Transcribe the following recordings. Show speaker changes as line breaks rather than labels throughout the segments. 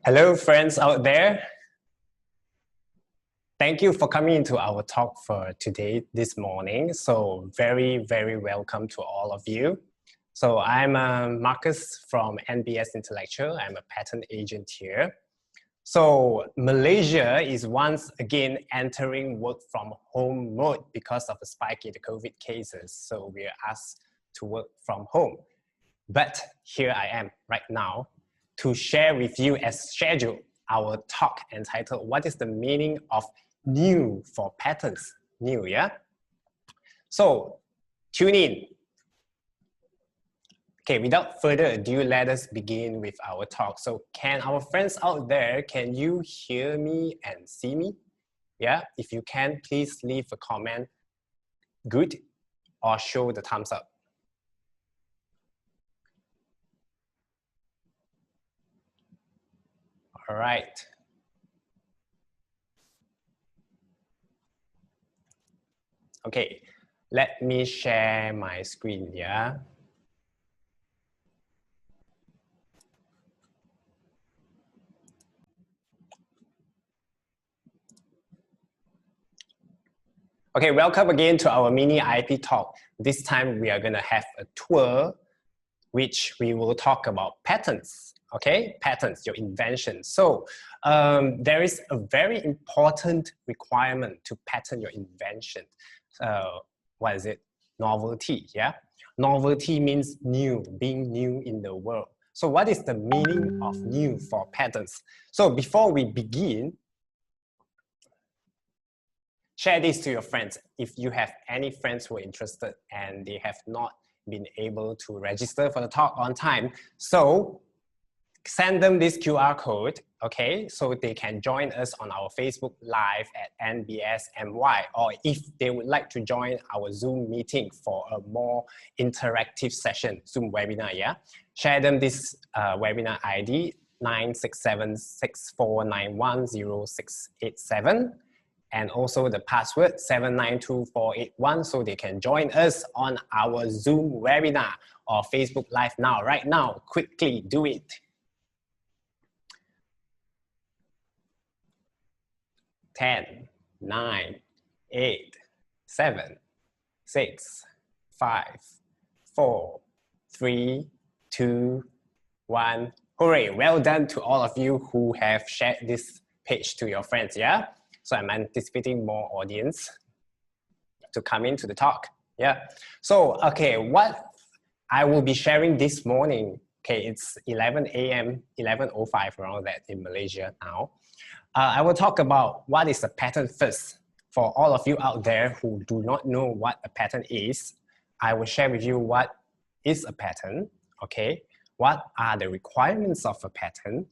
Hello, friends out there. Thank you for coming into our talk for today, this morning. So very, very welcome to all of you. So I'm Marcus from NBS Intellectual. I'm a patent agent here. So Malaysia is once again entering work from home mode because of the spike in the COVID cases. So we're asked to work from home. But here I am right now to share with you as scheduled our talk entitled, what is the meaning of new for patents? New, yeah? So tune in. Okay, without further ado, let us begin with our talk. So can our friends out there, can you hear me and see me? Yeah, if you can, please leave a comment, good, or show the thumbs up. All right. Okay, let me share my screen here. Okay, welcome again to our mini IP talk. This time we are going to have a tour which we will talk about patents. Okay, patents, your invention. So there is a very important requirement to patent your invention. What is it? Novelty, yeah? Novelty means new, being new in the world. So what is the meaning of new for patents? So before we begin, share this to your friends. If you have any friends who are interested and they have not been able to register for the talk on time, so send them this QR code, okay, so they can join us on our Facebook Live at NBSMY, or if they would like to join our Zoom meeting for a more interactive session, Zoom webinar, yeah? Share them this webinar ID, 967-6491-0687, and also the password 792481, so they can join us on our Zoom webinar or Facebook Live now, right now. Quickly do it. Ten, 9, 8, 7, 6, 5, 4, 3, 2, 1. Hooray! Well done to all of you who have shared this page to your friends, yeah? So I'm anticipating more audience to come into the talk, yeah? So, okay, what I will be sharing this morning, okay, it's 11 a.m., 11:05 around that in Malaysia now. I will talk about what is a patent first. For all of you out there who do not know what a patent is, I will share with you what is a patent, okay? What are the requirements of a patent?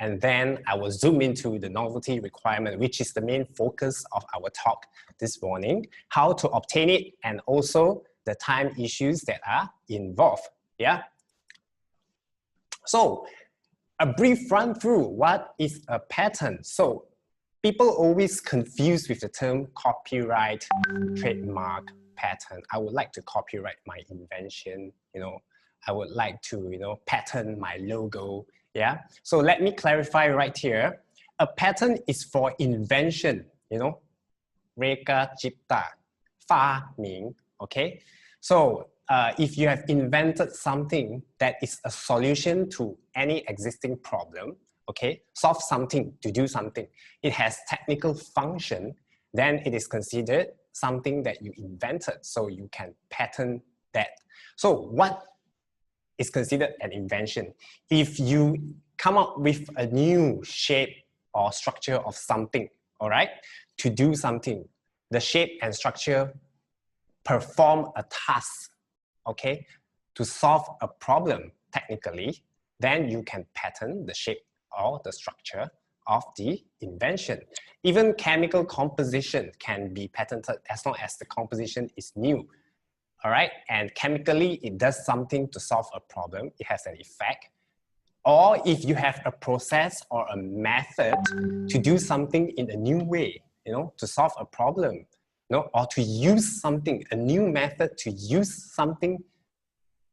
And then I will zoom into the novelty requirement, which is the main focus of our talk this morning, how to obtain it, and also the time issues that are involved, yeah? So, a brief run through what is a patent. So people always confuse with the term copyright, trademark, patent. I would like to copyright my invention, you know, I would like to, you know, patent my logo, yeah? So let me clarify right here. A patent is for invention, you know, reka cipta, fa ming, okay? So if you have invented something that is a solution to any existing problem, okay, solve something to do something, it has technical function, then it is considered something that you invented, so you can patent that. So what is considered an invention? If you come up with a new shape or structure of something, all right, to do something, the shape and structure perform a task, okay, to solve a problem technically, then you can patent the shape or the structure of the invention. Even chemical composition can be patented as long as the composition is new, all right? And chemically, it does something to solve a problem. It has an effect. Or if you have a process or a method to do something in a new way, you know, to solve a problem, no, or to use something, a new method to use something,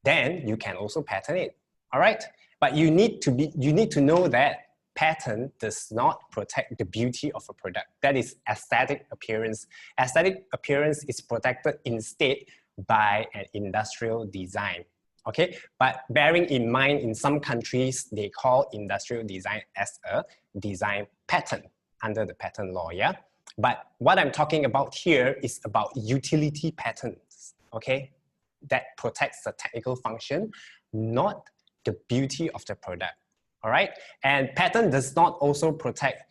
then you can also patent it. All right, but you need to know that patent does not protect the beauty of a product. That is aesthetic appearance. Aesthetic appearance is protected instead by an industrial design. Okay, but bearing in mind, in some countries, they call industrial design as a design patent under the patent law, yeah? But what I'm talking about here is about utility patents, okay? That protects the technical function, not the beauty of the product, all right? And patent does not also protect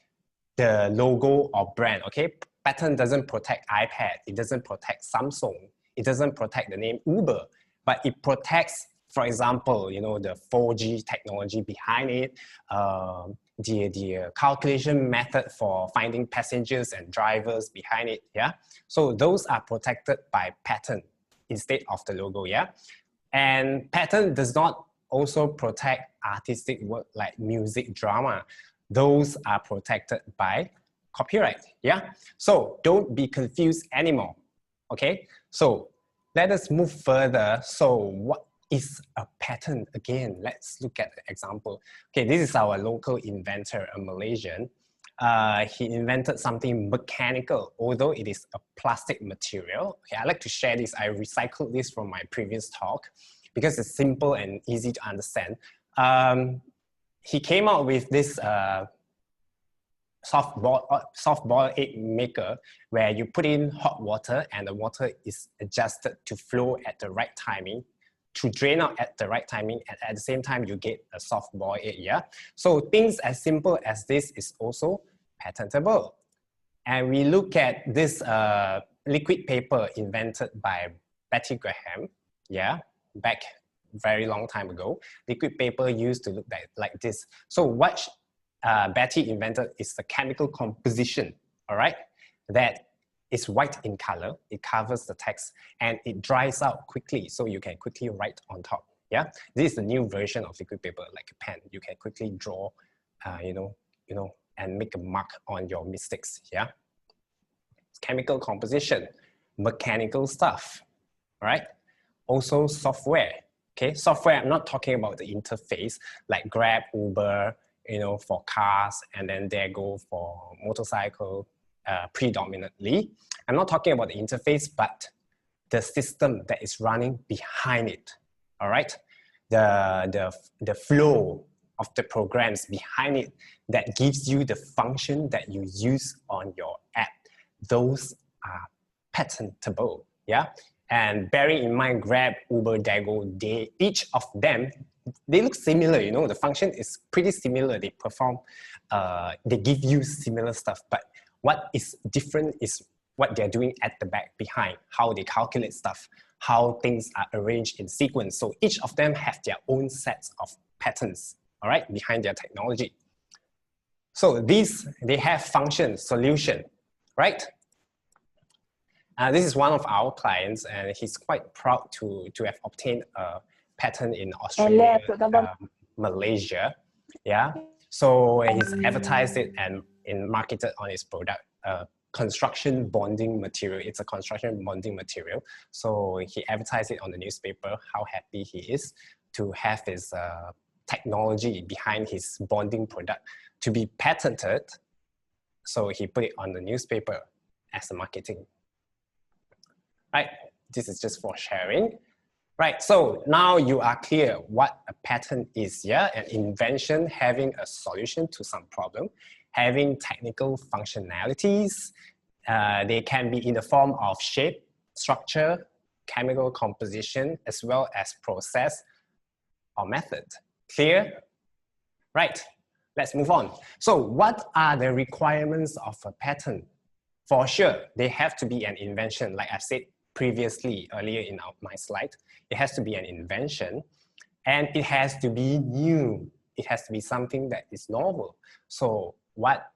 the logo or brand, okay? Patent doesn't protect iPad, it doesn't protect Samsung, it doesn't protect the name Uber, but it protects, for example, you know, the 4G technology behind it, the calculation method for finding passengers and drivers behind it, yeah? So those are protected by patent instead of the logo, yeah? And patent does not also protect artistic work like music, drama. Those are protected by copyright, yeah? So don't be confused anymore, okay? So let us move further. So what is a patent? Again, let's look at the example. Okay, this is our local inventor, a Malaysian. He invented something mechanical, although it is a plastic material. Okay, I like to share this. I recycled this from my previous talk because it's simple and easy to understand. He came out with this soft-boiled egg maker where you put in hot water and the water is adjusted to flow at the right timing, to drain out at the right timing, and at the same time you get a soft-boiled egg, yeah? So things as simple as this is also patentable. And we look at this liquid paper invented by Betty Graham, yeah, back very long time ago. Liquid paper used to look like this. So what Betty invented is the chemical composition, all right, that is white in color, it covers the text, and it dries out quickly, so you can quickly write on top, yeah? This is the new version of liquid paper, like a pen. You can quickly draw, you know, and make a mark on your mistakes, yeah? Chemical composition, mechanical stuff, right? Also software, okay? Software, I'm not talking about the interface, like Grab, Uber, you know, for cars, and then there go for motorcycle, predominantly. I'm not talking about the interface, but the system that is running behind it, all right? The flow of the programs behind it that gives you the function that you use on your app. Those are patentable, yeah? And bearing in mind, Grab, Uber, Dago, each of them, they look similar, you know, the function is pretty similar. They perform, they give you similar stuff, but what is different is what they're doing at the back behind, how they calculate stuff, how things are arranged in sequence. So each of them have their own sets of patterns, all right, behind their technology. So these, they have function, solution, right? This is one of our clients, and he's quite proud to have obtained a patent in Australia, Malaysia, yeah? So he's advertised it and marketed on his product, construction bonding material. It's a construction bonding material. So he advertised it on the newspaper, how happy he is to have his technology behind his bonding product to be patented. So he put it on the newspaper as a marketing. Right, this is just for sharing. Right, so now you are clear what a patent is, yeah? An invention having a solution to some problem, having technical functionalities. They can be in the form of shape, structure, chemical composition, as well as process or method. Clear? Right, let's move on. So what are the requirements of a patent? For sure, they have to be an invention, like I said previously, earlier in my slide. It has to be an invention, and it has to be new. It has to be something that is novel. So what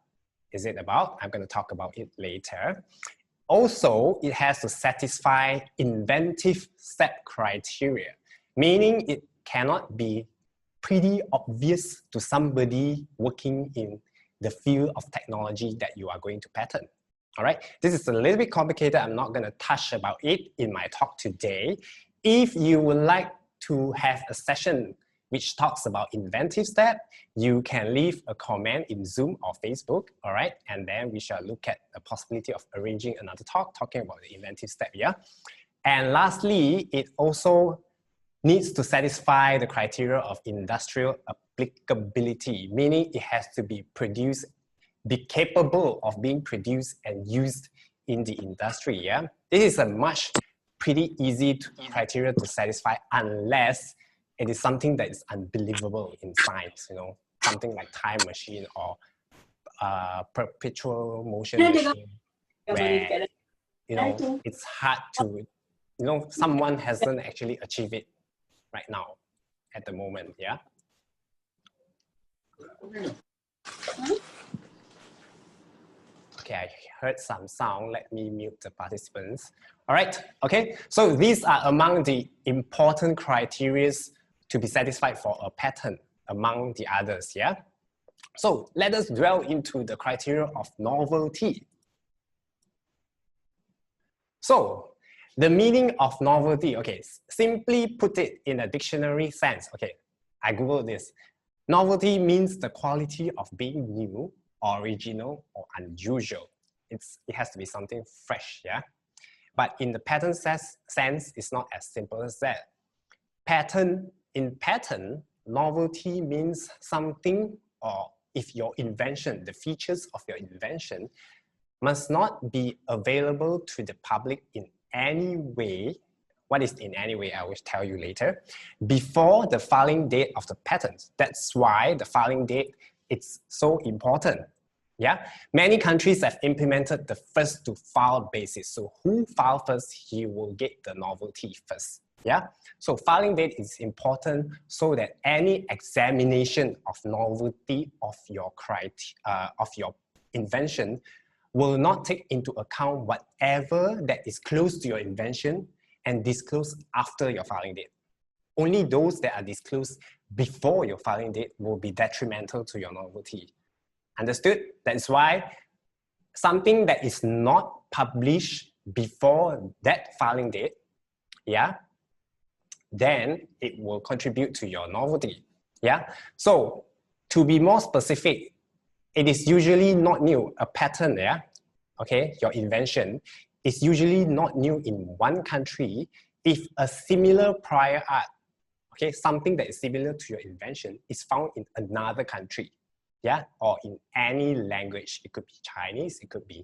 is it about? I'm going to talk about it later. Also, it has to satisfy inventive step criteria, meaning it cannot be pretty obvious to somebody working in the field of technology that you are going to patent. All right, this is a little bit complicated. I'm not going to touch about it in my talk today. If you would like to have a session which talks about inventive step, you can leave a comment in Zoom or Facebook, all right? And then we shall look at the possibility of arranging another talk talking about the inventive step, yeah? And lastly, it also needs to satisfy the criteria of industrial applicability, meaning it has to be produced, be capable of being produced and used in the industry, yeah? This is a pretty easy criteria to satisfy unless it is something that is unbelievable in science, you know, something like time machine or perpetual motion machine, where, you know, it's hard to, you know, someone hasn't actually achieved it right now at the moment, yeah? Okay, I heard some sound. Let me mute the participants. All right, okay. So these are among the important criteria to be satisfied for a patent among the others, yeah? So let us dwell into the criteria of novelty. So the meaning of novelty, okay, simply put it in a dictionary sense. Okay, I Googled this. Novelty means the quality of being new, original, or unusual. It has to be something fresh, yeah? But in the patent sense, it's not as simple as that. In patent, novelty means something, or if your invention, the features of your invention, must not be available to the public in any way. What is in any way, I will tell you later, before the filing date of the patent. That's why the filing date is so important. Yeah, many countries have implemented the first to file basis. So who filed first, he will get the novelty first. Yeah, so filing date is important so that any examination of novelty of your invention will not take into account whatever that is close to your invention and disclosed after your filing date. Only those that are disclosed before your filing date will be detrimental to your novelty. Understood? That's why something that is not published before that filing date, yeah, then it will contribute to your novelty. Yeah. So to be more specific, it is usually not new. A patent, yeah, okay, your invention is usually not new in one country if a similar prior art, okay, something that is similar to your invention is found in another country, yeah, or in any language. It could be Chinese, it could be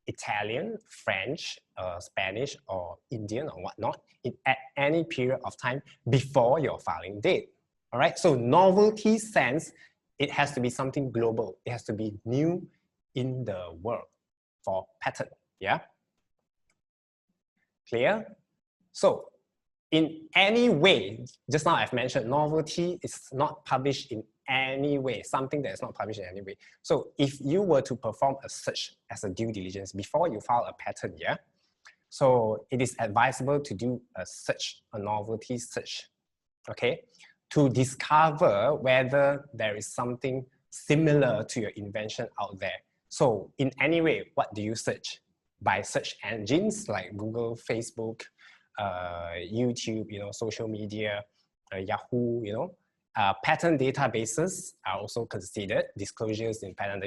Italian, French, Spanish, or Indian, or whatnot, at any period of time before your filing date. All right, so novelty sense, it has to be something global. It has to be new in the world for patent, yeah? Clear? So in any way, just now I've mentioned novelty is not published in any way, something that is not published in any way. So if you were to perform a search as a due diligence before you file a patent, yeah? So it is advisable to do a search, a novelty search, okay? To discover whether there is something similar to your invention out there. So in any way, what do you search? By search engines like Google, Facebook, YouTube, you know, social media, Yahoo, you know. Patent databases are also considered, disclosures in patent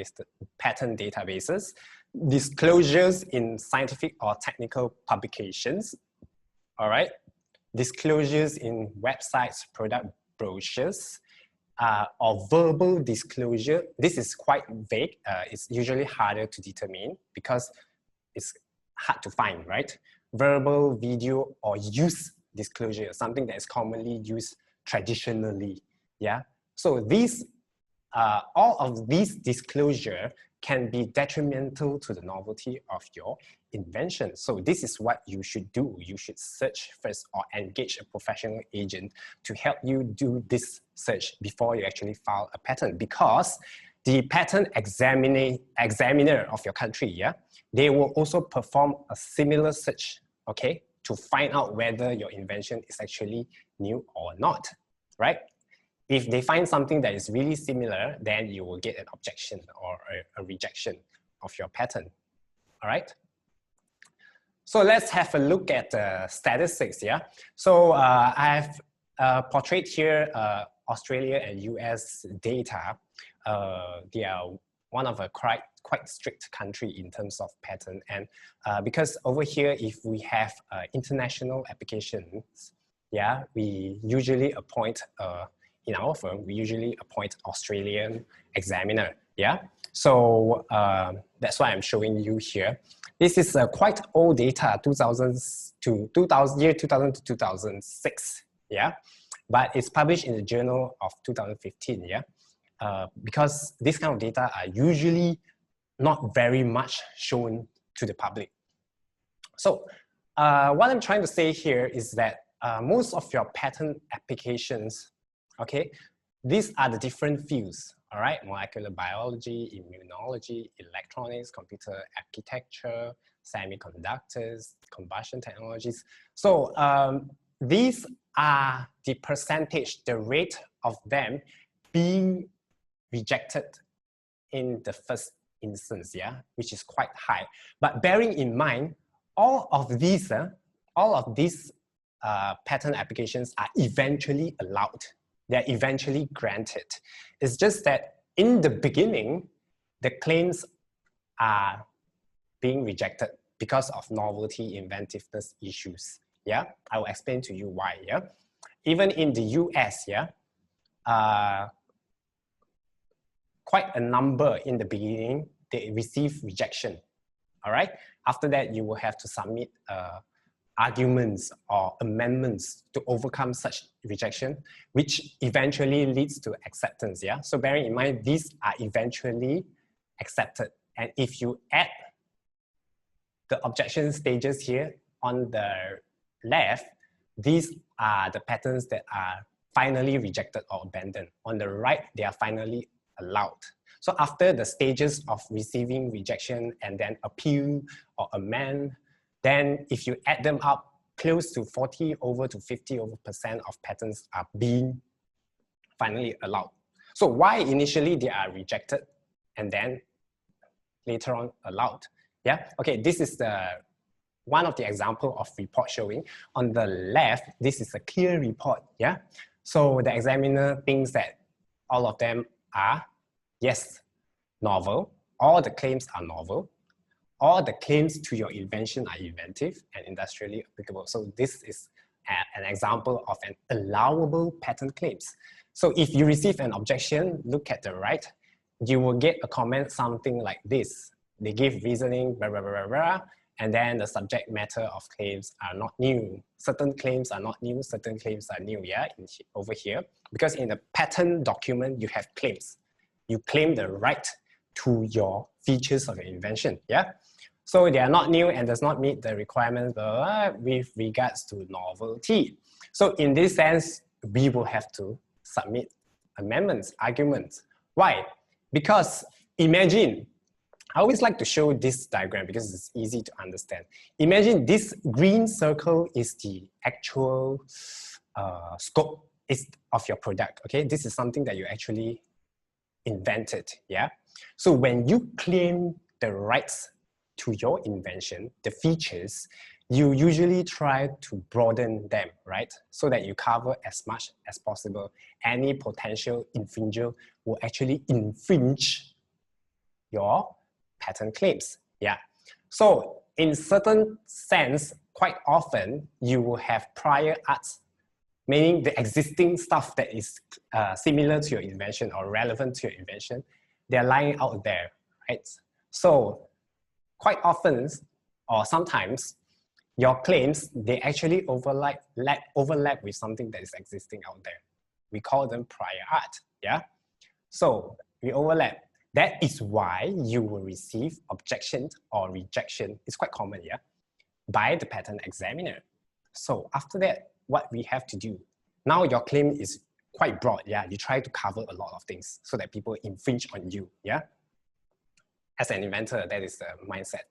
databases, disclosures in scientific or technical publications, all right? Disclosures in websites, product brochures, or verbal disclosure. This is quite vague. It's usually harder to determine because it's hard to find, right? Verbal, video, or use disclosure, something that is commonly used traditionally, yeah? So these, all of these disclosure can be detrimental to the novelty of your invention. So this is what you should do. You should search first or engage a professional agent to help you do this search before you actually file a patent, because the patent examiner of your country, yeah, they will also perform a similar search, okay, to find out whether your invention is actually new or not, right? If they find something that is really similar, then you will get an objection or a rejection of your patent, all right? So let's have a look at the statistics, yeah? So I've portrayed here, Australia and US data, they are one of a quite strict country in terms of patent. And because over here, if we have international applications, yeah, we usually appoint, in our firm, we usually appoint Australian examiner, yeah? So that's why I'm showing you here. This is quite old data, 2000 to 2006, yeah? But it's published in the journal of 2015, yeah? Because this kind of data are usually not very much shown to the public. So what I'm trying to say here is that most of your patent applications, okay, these are the different fields, all right? Molecular biology, immunology, electronics, computer architecture, semiconductors, combustion technologies. So these are the percentage, the rate of them being rejected in the first instance, yeah, which is quite high. But bearing in mind, all of these patent applications are eventually allowed. They're eventually granted. It's just that in the beginning, the claims are being rejected because of novelty, inventiveness issues. Yeah, I will explain to you why. Yeah, even in the US, yeah, quite a number in the beginning, they receive rejection. All right. After that, you will have to submit arguments or amendments to overcome such rejection, which eventually leads to acceptance. Yeah. So bearing in mind, these are eventually accepted. And if you add the objection stages here on the left, these are the patents that are finally rejected or abandoned. On the right, they are finally allowed. So after the stages of receiving rejection and then appeal or amend, then if you add them up, close to 40 over to 50% of patents are being finally allowed. So why initially they are rejected and then later on allowed? Yeah, okay, this is one of the example of report showing. On the left, this is a clear report, yeah? So the examiner thinks that all of them are, yes, novel. All the claims are novel. All the claims to your invention are inventive and industrially applicable. So this is an example of an allowable patent claims. So if you receive an objection, look at the right, you will get a comment something like this. They give reasoning, blah, blah, blah, blah, blah, and then the subject matter of claims are not new. Certain claims are not new, certain claims are new, yeah, over here. Because in the patent document, you have claims. You claim the right to your features of your invention, yeah? So they are not new and does not meet the requirements with regards to novelty. So in this sense, we will have to submit amendments, arguments. Why? Because imagine, I always like to show this diagram because it's easy to understand. Imagine this green circle is the actual scope of your product, okay? This is something that you actually invented, yeah? So when you claim the rights to your invention, the features, you usually try to broaden them, right? So that you cover as much as possible. Any potential infringer will actually infringe your patent claims, yeah? So in certain sense, quite often, you will have prior arts, meaning the existing stuff that is similar to your invention or relevant to your invention, they're lying out there, right? So quite often, or sometimes, your claims, they actually overlap with something that is existing out there. We call them prior art, yeah? So we overlap. That is why you will receive objection or rejection. It's quite common, yeah? By the patent examiner. So after that, what we have to do, now your claim is quite broad, yeah? You try to cover a lot of things so that people infringe on you, yeah? As an inventor, that is the mindset.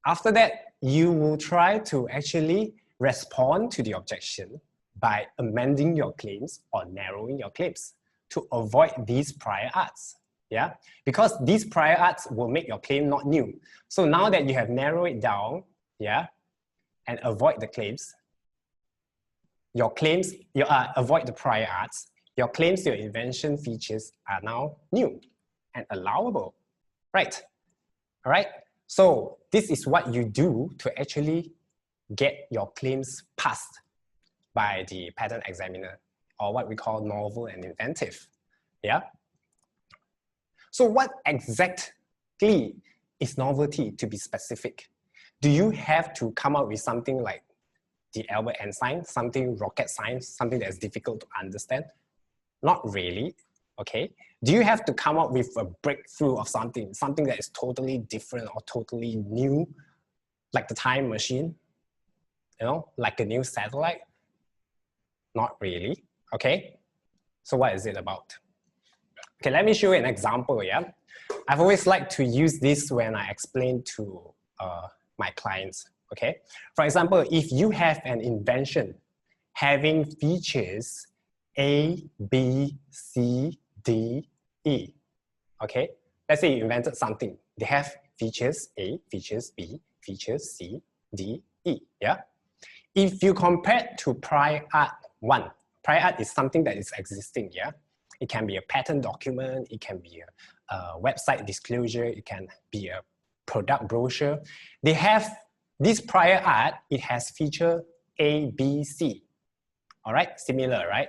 After that, you will try to actually respond to the objection by amending your claims or narrowing your claims to avoid these prior arts, yeah? Because these prior arts will make your claim not new. So now that you have narrowed it down, yeah, and avoid the claims, your claims, avoid the prior arts, your claims, your invention features are now new and allowable, right? All right, so this is what you do to actually get your claims passed by the patent examiner, or what we call novel and inventive, yeah? So what exactly is novelty, to be specific? Do you have to come up with something like the Albert Einstein, something rocket science, something that is difficult to understand? Not really, okay? Do you have to come up with a breakthrough of something that is totally different or totally new, like the time machine, you know, like a new satellite? Not really, okay? So what is it about? Okay, let me show you an example, yeah? I've always liked to use this when I explain to my clients, okay? For example, if you have an invention having features A, B, C, D, E, okay? Let's say you invented something. They have features A, features B, features C, D, E, yeah? If you compare to prior art 1, prior art is something that is existing, yeah? It can be a patent document, it can be a website disclosure, it can be a product brochure. They have this prior art, it has feature A, B, C. All right, similar, right?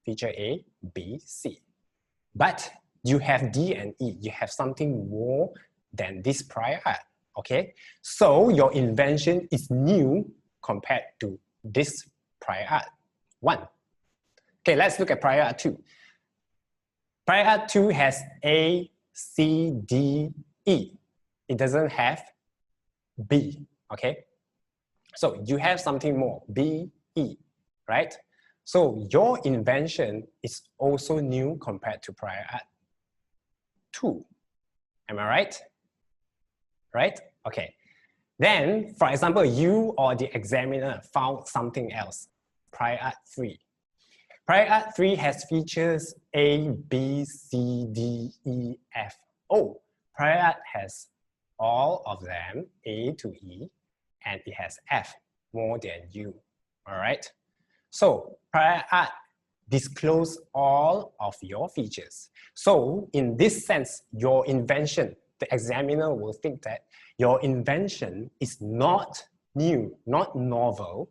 Feature A, B, C. But you have D and E, you have something more than this prior art, okay? So your invention is new compared to this prior art 1. Okay, let's look at prior art 2. Prior art 2 has A, C, D, E. It doesn't have B, okay? So you have something more, B, E, right? So your invention is also new compared to prior art 2. Am I right? Right? Okay. Then, for example, you or the examiner found something else, prior art 3. Prior art 3 has features A, B, C, D, E, F. Oh, prior art has all of them, A to E, and it has F, more than you, all right? So prior art disclose all of your features. So in this sense, your invention, the examiner will think that your invention is not new, not novel,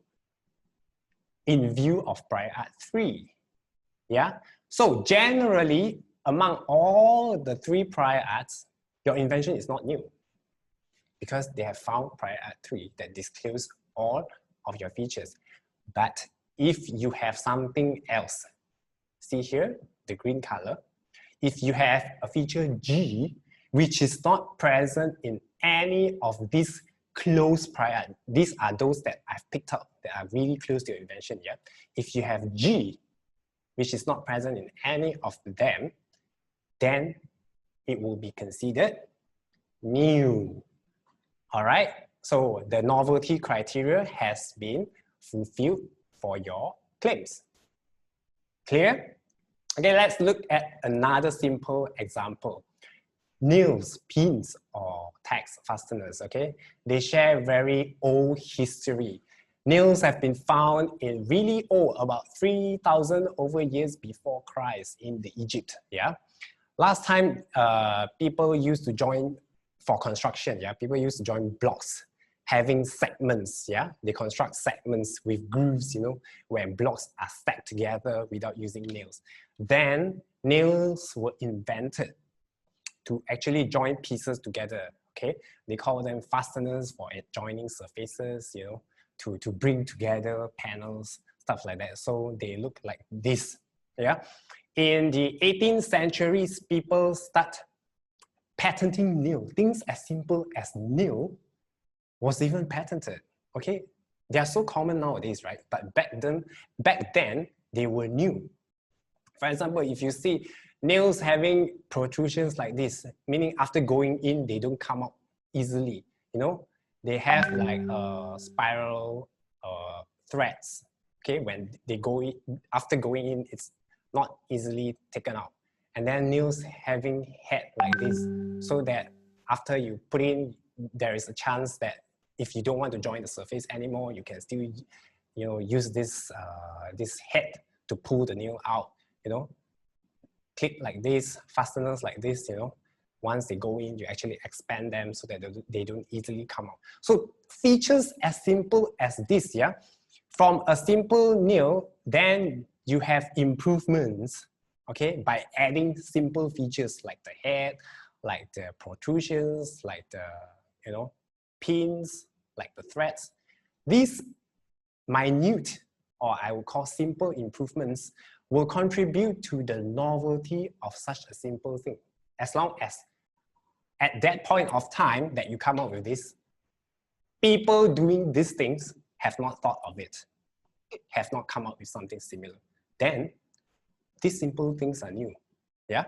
in view of prior art 3, yeah? So generally, among all the 3 prior arts, your invention is not new because they have found prior art 3 that disclose all of your features. But if you have something else, see here, the green color, if you have a feature G, which is not present in any of these close prior art, these are those that I've picked up that are really close to your invention, yeah? If you have G, which is not present in any of them, then it will be considered new. All right, so the novelty criteria has been fulfilled for your claims. Clear? Okay, let's look at another simple example. Nails, pins, or tags, fasteners, okay? They share very old history. Nails have been found in really old, about 3,000 over years before Christ in the Egypt, yeah? Last time, people used to join for construction, yeah? People used to join blocks, having segments, yeah? They construct segments with grooves, you know, where blocks are stacked together without using nails. Then nails were invented to actually join pieces together, okay? They call them fasteners for joining surfaces, you know, to bring together panels, stuff like that. So they look like this, yeah? In the 18th centuries, people start patenting nail. Things as simple as nail was even patented, okay? They are so common nowadays, right? But back then, they were new. For example, if you see nails having protrusions like this, meaning after going in, they don't come out easily, you know? They have like spiral threads, okay? When they go in, after going in, it's not easily taken out. And then nails having head like this, so that after you put in, there is a chance that if you don't want to join the surface anymore, you can still use this this head to pull the nail out, clip like this, fasteners like this, once they go in, you actually expand them so that they don't easily come out. So features as simple as this, yeah? From a simple nail, then you have improvements, okay, by adding simple features like the head, like the protrusions, like the, pins, like the threads. These minute, or I would call simple improvements, will contribute to the novelty of such a simple thing, as long as at that point of time that you come up with this, people doing these things have not thought of it, have not come up with something similar. Then these simple things are new, yeah?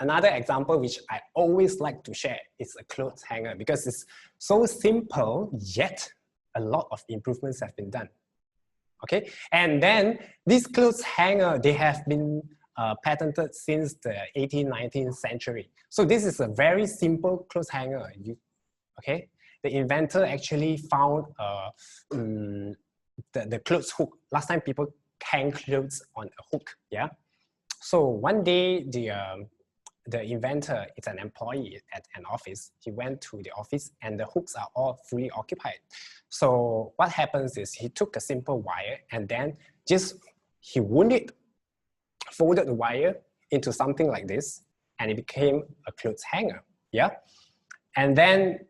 Another example which I always like to share is a clothes hanger, because it's so simple, yet a lot of improvements have been done. Okay, and then this clothes hanger, they have been patented since the 18th, 19th century. So this is a very simple clothes hanger. Okay, the inventor actually found the clothes hook. Last time people hang clothes on a hook, yeah? So one day the inventor is an employee at an office. He went to the office and the hooks are all fully occupied. So what happens is he took a simple wire and then he wound it, folded the wire into something like this, and it became a clothes hanger, yeah? And then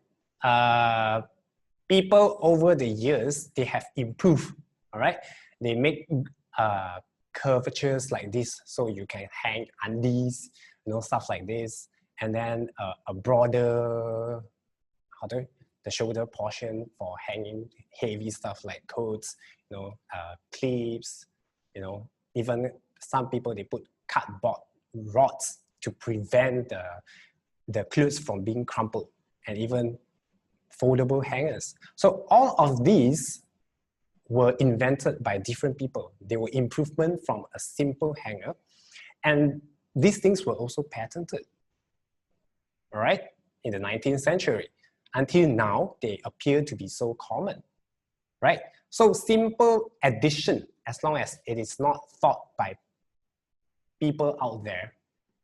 people over the years, they have improved, all right? They make curvatures like this, so you can hang undies, stuff like this, and then a broader, the shoulder portion for hanging heavy stuff like coats, clips, even some people, they put cardboard rods to prevent the clothes from being crumpled, and even foldable hangers. So all of these were invented by different people. They were improvement from a simple hanger, and these things were also patented, all right, in the 19th century. Until now, they appear to be so common, right? So simple addition, as long as it is not thought by people out there,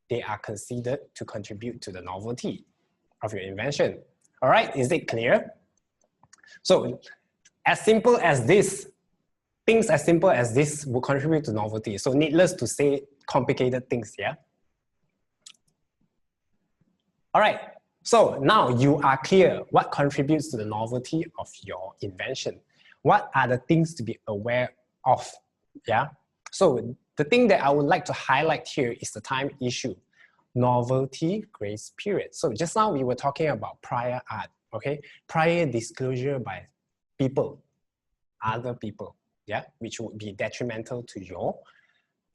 they are considered to contribute to the novelty of your invention. All right, is it clear? So as simple as this, things as simple as this will contribute to novelty. So needless to say, complicated things, yeah? All right, so now you are clear what contributes to the novelty of your invention. What are the things to be aware of, yeah? So the thing that I would like to highlight here is the time issue, novelty grace period. So just now we were talking about prior art, okay? Prior disclosure by people, other people, yeah, which would be detrimental to your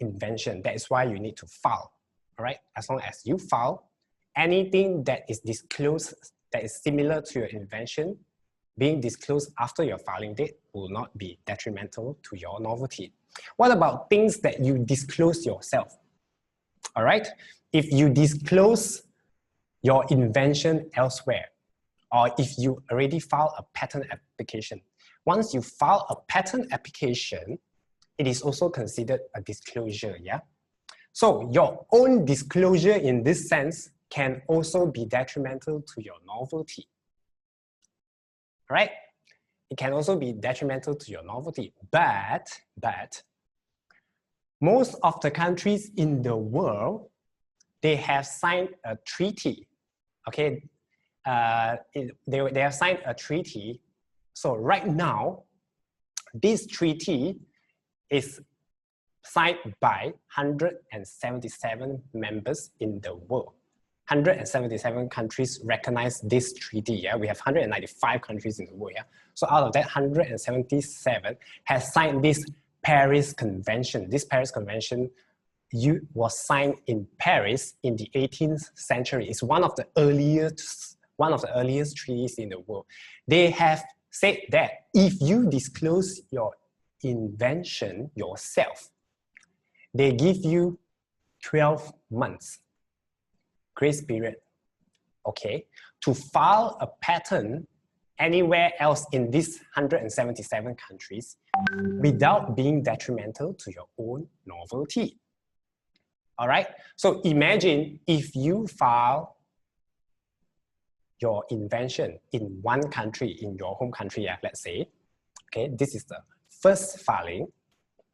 invention. That is why you need to file, all right? As long as you file, anything that is disclosed that is similar to your invention being disclosed after your filing date will not be detrimental to your novelty. What about things that you disclose yourself? All right, if you disclose your invention elsewhere, or if you already file a patent application, once you file a patent application, it is also considered a disclosure, yeah? So your own disclosure in this sense can also be detrimental to your novelty, right? It can also be detrimental to your novelty, but most of the countries in the world, they have signed a treaty, okay? They have signed a treaty. So right now, this treaty is signed by 177 members in the world. 177 countries recognize this treaty, yeah? We have 195 countries in the world, yeah? So out of that, 177 has signed this Paris Convention. This Paris Convention was signed in Paris in the 18th century. It's one of the earliest treaties in the world. They have said that if you disclose your invention yourself, they give you 12 months grace period, okay, to file a patent anywhere else in these 177 countries without being detrimental to your own novelty. All right, so imagine if you file your invention in one country, in your home country, let's say, okay, this is the first filing,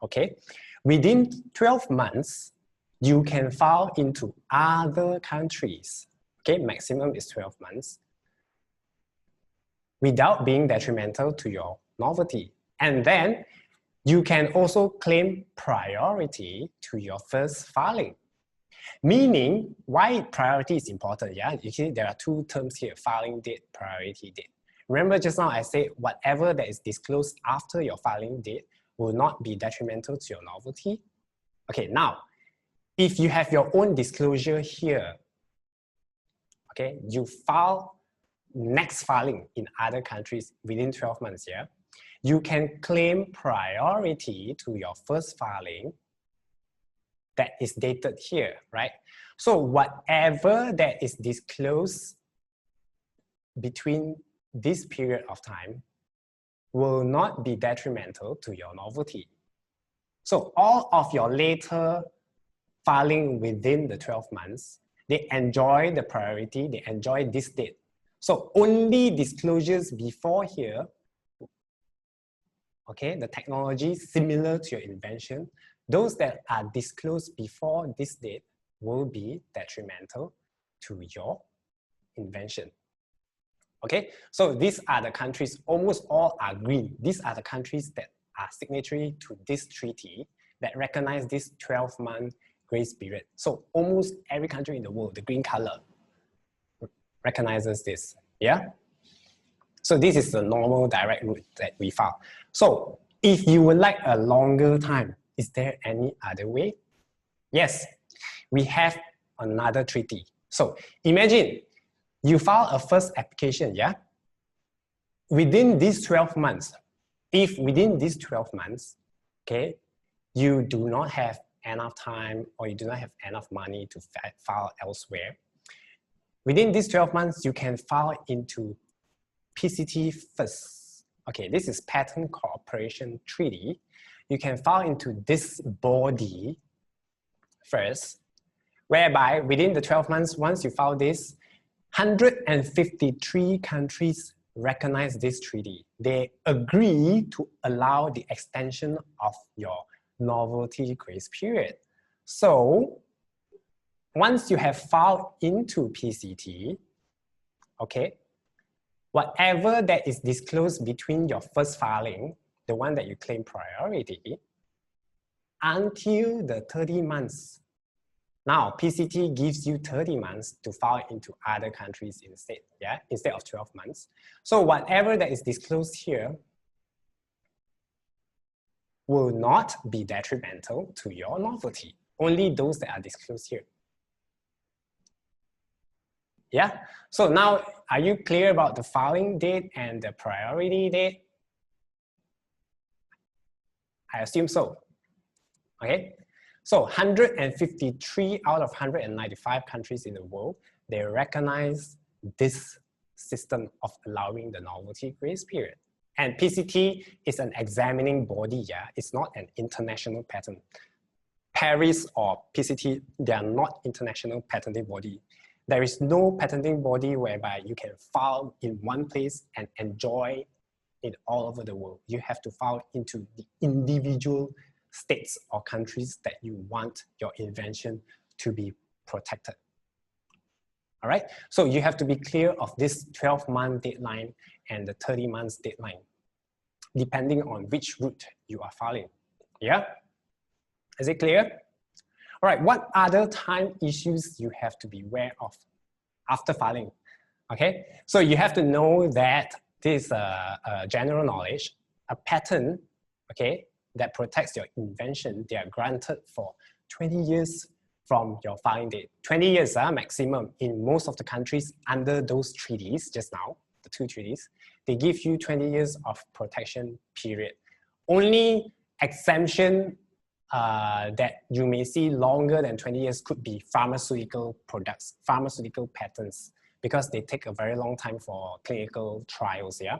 okay, within 12 months, you can file into other countries, okay, maximum is 12 months, without being detrimental to your novelty. And then you can also claim priority to your first filing. Meaning, why priority is important, yeah? You see, there are two terms here, filing date, priority date. Remember just now I said whatever that is disclosed after your filing date will not be detrimental to your novelty. Okay, now, if you have your own disclosure here, okay, you file next filing in other countries within 12 months, yeah? You can claim priority to your first filing that is dated here, right? So whatever that is disclosed between this period of time will not be detrimental to your novelty. So all of your later filing within the 12 months, they enjoy the priority, they enjoy this date. So only disclosures before here, okay, the technology similar to your invention, those that are disclosed before this date will be detrimental to your invention. Okay, so these are the countries, almost all are green. These are the countries that are signatory to this treaty that recognize this 12-month grace period. So almost every country in the world, the green color, recognizes this, yeah? So this is the normal direct route that we file. So if you would like a longer time, is there any other way? Yes, we have another treaty. So imagine you file a first application, yeah? Within these 12 months, if within these 12 months, okay, you do not have enough time or you do not have enough money to file elsewhere, within these 12 months, you can file into PCT first. Okay, this is Patent Cooperation Treaty. You can file into this body first, whereby within the 12 months, once you file this, 153 countries recognize this treaty. They agree to allow the extension of your novelty grace period. So once you have filed into PCT, okay, whatever that is disclosed between your first filing, the one that you claim priority, until the 30 months. Now, PCT gives you 30 months to file into other countries instead, yeah, instead of 12 months. So whatever that is disclosed here will not be detrimental to your novelty, only those that are disclosed here. Yeah, so now are you clear about the filing date and the priority date? I assume so. Okay, so 153 out of 195 countries in the world, they recognize this system of allowing the novelty grace period. And PCT is an examining body, yeah, it's not an international patent. Paris or PCT, they are not international patenting body. There is no patenting body whereby you can file in one place and enjoy it all over the world. You have to file into the individual states or countries that you want your invention to be protected. All right, so you have to be clear of this 12-month deadline and the 30 months deadline, depending on which route you are filing. Yeah, is it clear? All right, what other time issues you have to be aware of after filing? Okay, so you have to know that this is general knowledge. A patent, okay, that protects your invention, they are granted for 20 years from your filing date. 20 years maximum in most of the countries under those treaties just now, the two treaties, they give you 20 years of protection period. Only exemption that you may see longer than 20 years could be pharmaceutical products, pharmaceutical patents, because they take a very long time for clinical trials, yeah?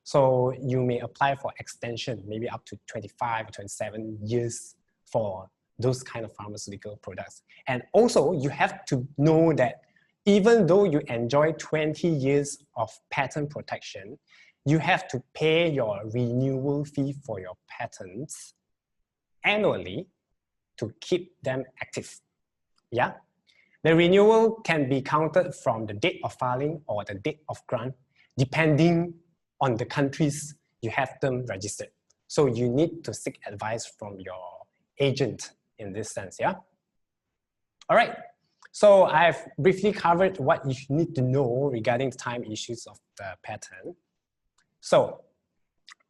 So you may apply for extension, maybe up to 25 or 27 years for those kind of pharmaceutical products. And also you have to know that even though you enjoy 20 years of patent protection, you have to pay your renewal fee for your patents annually to keep them active, yeah? The renewal can be counted from the date of filing or the date of grant, depending on the countries you have them registered. So you need to seek advice from your agent in this sense, yeah? All right, so I've briefly covered what you need to know regarding the time issues of the patent. So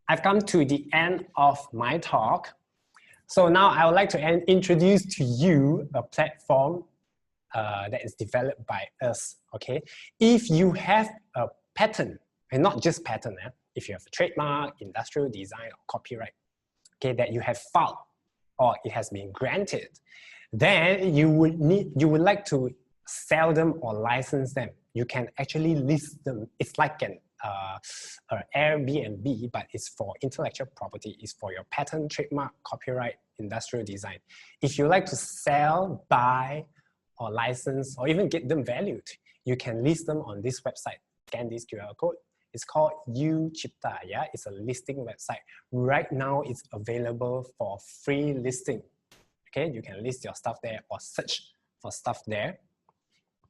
I've come to the end of my talk. So now I would like to introduce to you a platform that is developed by us, okay? If you have a patent, and not just patent, if you have a trademark, industrial design, or copyright, okay, that you have filed or it has been granted, then you would like to sell them or license them. You can actually list them. It's like an Airbnb, but it's for intellectual property. It's for your patent, trademark, copyright, industrial design. If you like to sell, buy, or license, or even get them valued, you can list them on this website. Scan this QR code. It's called MiniPTALK, yeah? It's a listing website. Right now, it's available for free listing. Okay, you can list your stuff there or search for stuff there.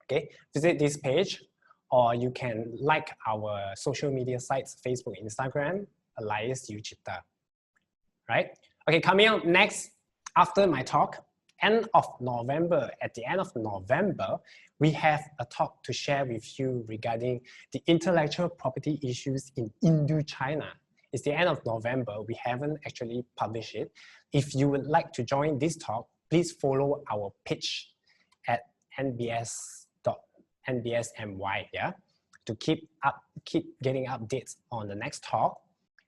Okay, visit this page, or you can like our social media sites, Facebook, Instagram, alias MiniPTALK, right? Okay, coming up next, after my talk, end of November, at the end of November, we have a talk to share with you regarding the intellectual property issues in Indochina. It's the end of November. We haven't actually published it. If you would like to join this talk, please follow our page at nbs.nbsmy, yeah, to keep getting updates on the next talk.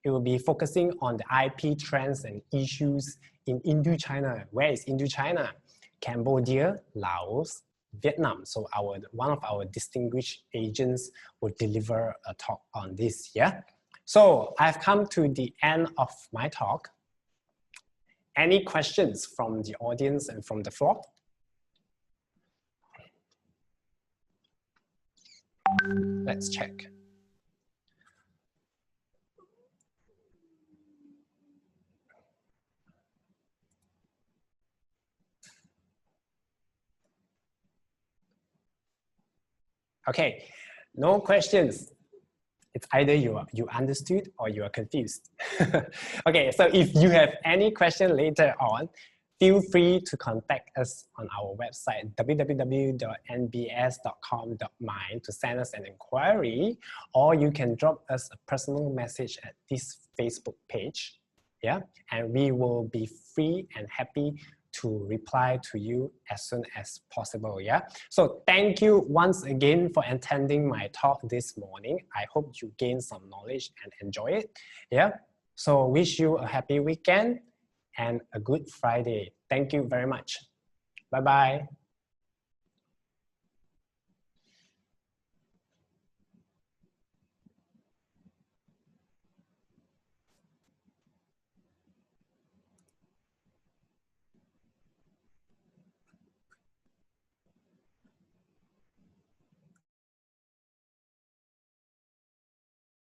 It will be focusing on the IP trends and issues in Indochina. Where is Indochina? Cambodia, Laos, Vietnam. So one of our distinguished agents will deliver a talk on this, yeah? So I've come to the end of my talk. Any questions from the audience and from the floor? Let's check. Okay, no questions. It's either you understood or you are confused. Okay, so if you have any question later on, feel free to contact us on our website, www.nbs.com.my, to send us an inquiry, or you can drop us a personal message at this Facebook page, yeah? And we will be free and happy to reply to you as soon as possible, yeah? So thank you once again for attending my talk this morning. I hope you gain some knowledge and enjoy it, yeah? So wish you a happy weekend and a good Friday. Thank you very much. Bye-bye.